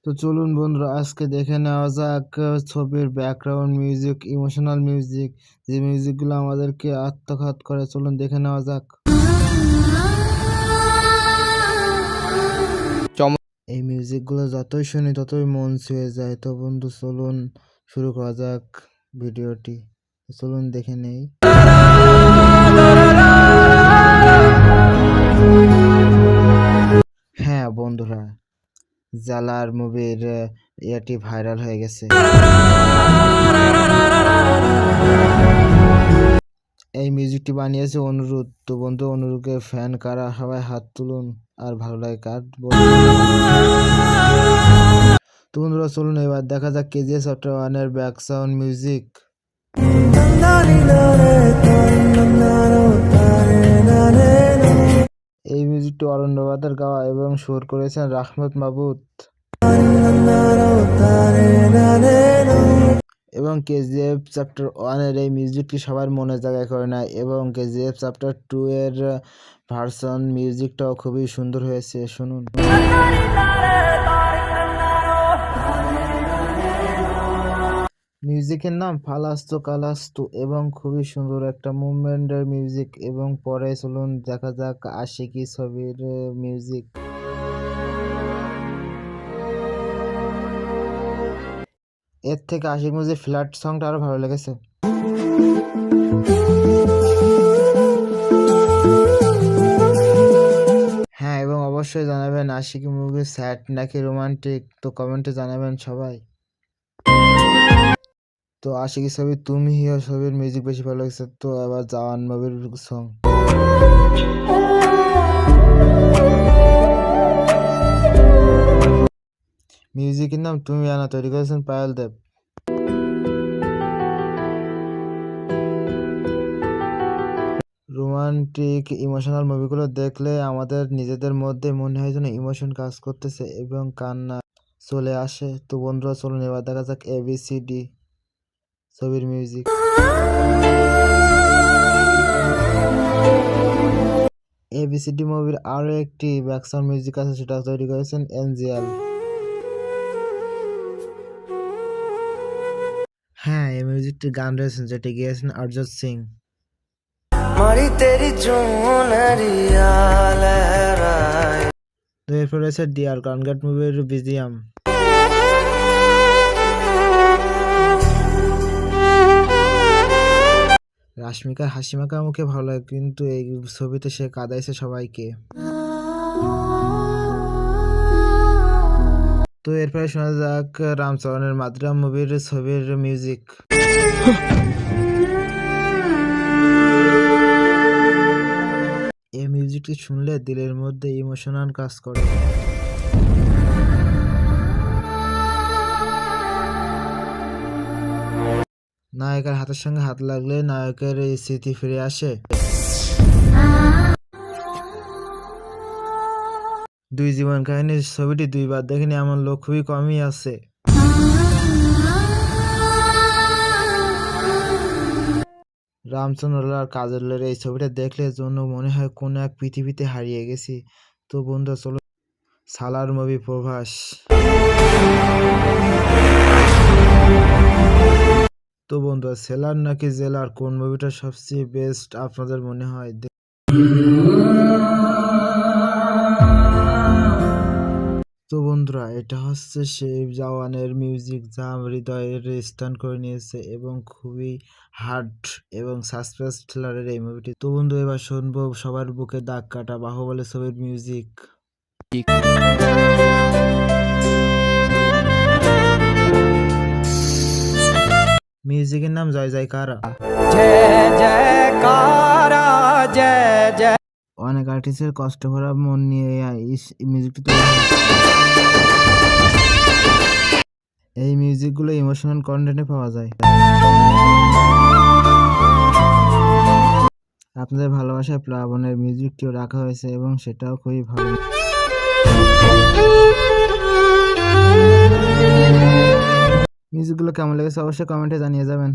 তো চলুন বন্ধুরা আজকে দেখে নেওয়া যাক ছবির ব্যাকগ্রাউন্ড মিউজিক, ইমোশনাল মিউজিক, যে মিউজিকগুলো আমাদেরকে আত্মঘাত করে। চলুন দেখে নেওয়া যাক। এই মিউজিকগুলো যতই শুনি ততই মন ছুঁয়ে যায়। তো বন্ধু চলুন শুরু করা যাক ভিডিওটি। চলুন দেখে নেই। হ্যাঁ বন্ধুরা, জালার মুভির এটি ভাইরাল হয়ে গেছে। এই মিউজিকটি বানিয়েছে অনুরুধ। তো বন্ধু, অনুরুধের ফ্যান কারা সবাই হাত তুলুন, আর ভালো লাগে কার তো বন্ধুরা চলুন এবার দেখা যাক কেজিএফ চ্যাপ্টার 1 এর ব্যাকগ্রাউন্ড মিউজিক। এই মিউজিকটি অরণ্য বাদল গাওয়া এবং সুর করেছেন রাহমত মাহবুব। এবং কেজিএফ চ্যাপ্টার 1 এর এই মিউজিকটি সবার মনে জায়গা করে নেয় এবং কেজিএফ চ্যাপ্টার 2 এর ভার্সন মিউজিকটাও খুবই সুন্দর হয়েছে, শুনুন। মিউজিকের নাম ফালাস্তু কালাস্তু এবং খুবই সুন্দর একটা মুভমেন্টের মিউজিক। এবং পরে চলুন দেখা যাক আশিকি ছবির মিউজিক। এর থেকে আশিক মিউজিক ফ্ল্যাট সংটা আরো ভালো লেগেছে। হ্যাঁ, এবং অবশ্যই জানাবেন আশিকি মুভি স্যাড নাকি রোমান্টিক, তো কমেন্টে জানাবেন সবাই। তো আশিকি ছবি তুমি হিও ছবির মিউজিক বেশি ভালো লাগছে। তো আবার জাওয়ান মুভির সং। মিউজিকের নাম তুমি আনা, তৈরি করেছেন পায়েল দেব। রোমান্টিক ইমোশনাল মুভিগুলো দেখলে আমাদের নিজেদের মধ্যে মনে হয় যেন ইমোশন কাজ করতেছে এবং কান্না চলে আসে। তো বন্ধুরা চলুন এবার দেখা যাক এবিসিডি ছবির মিউজিক। এবিসিডি মুভির আরো একটি ব্যাকগ্রাউন্ড মিউজিক আছে, সেটা তৈরি করেছেন এনজিএল। হ্যাঁ, এই মিউজিকটির গান রয়েছেন যেটি গেয়েছেন অরিজিৎ সিং। তো এরপর রয়েছে ডিয়ার কনগ্রেট মুভির বিজিএম। রাশমিকার হাসিমাখা মুখে ভালো লাগে, কিন্তু এই ছবিতে সে কাঁদাইছে সবাইকে। তো এরপরে শোনা যাক রামচরণের মাদরাম মুভির ছবির মিউজিক। এই মিউজিকটি শুনলে দিলের মধ্যে ইমোশনাল কাজ করে। নায়কের হাতের সঙ্গে হাত লাগলে নায়কের এই স্মৃতি ফিরে আসে। দুই জীবন কাহিনীর ছবিটি দুইবার দেখেনি এমন লোক খুবই কমই আছে। রামচন্দ্র আর কাজলের এই ছবিটা দেখলে জন্য মনে হয় কোন এক পৃথিবীতে হারিয়ে গেছি। তো বন্ধুরা চলো সালার মুভি প্রভাস। তো বন্ধুরা সেলার নাকি জেলার কোন মুভিটা সবচেয়ে বেস্ট আপনাদের মনে হয়? তো বন্ধুরা এটা হচ্ছে সেই জওয়ানের মিউজিক যা হৃদয়ের স্থান করে নিয়েছে এবং খুবই হার্ড এবং সাসপেন্স থ্রিলারের এই মুভিটি। তো বন্ধু এবার শুনবো সবার বুকে দাগ কাটা বাহুবলী ছবির মিউজিক। মিউজিকের নাম জয় জয়কারা। জয় জয়কারা জয় জয়। অনেক আর্টিস্টের কষ্ট ভরা মন নিয়ে মিউজিকটি তৈরি হয়েছে। এই মিউজিকগুলো ইমোশনাল কন্টেন্টে পাওয়া যায়। আপনাদের ভালোবাসায় প্লাবনের মিউজিকটিও রাখা হয়েছে এবং সেটাও খুবই ভালো। মিউজিকগুলো কেমন লেগেছে অবশ্যই কমেন্টে জানিয়ে যাবেন।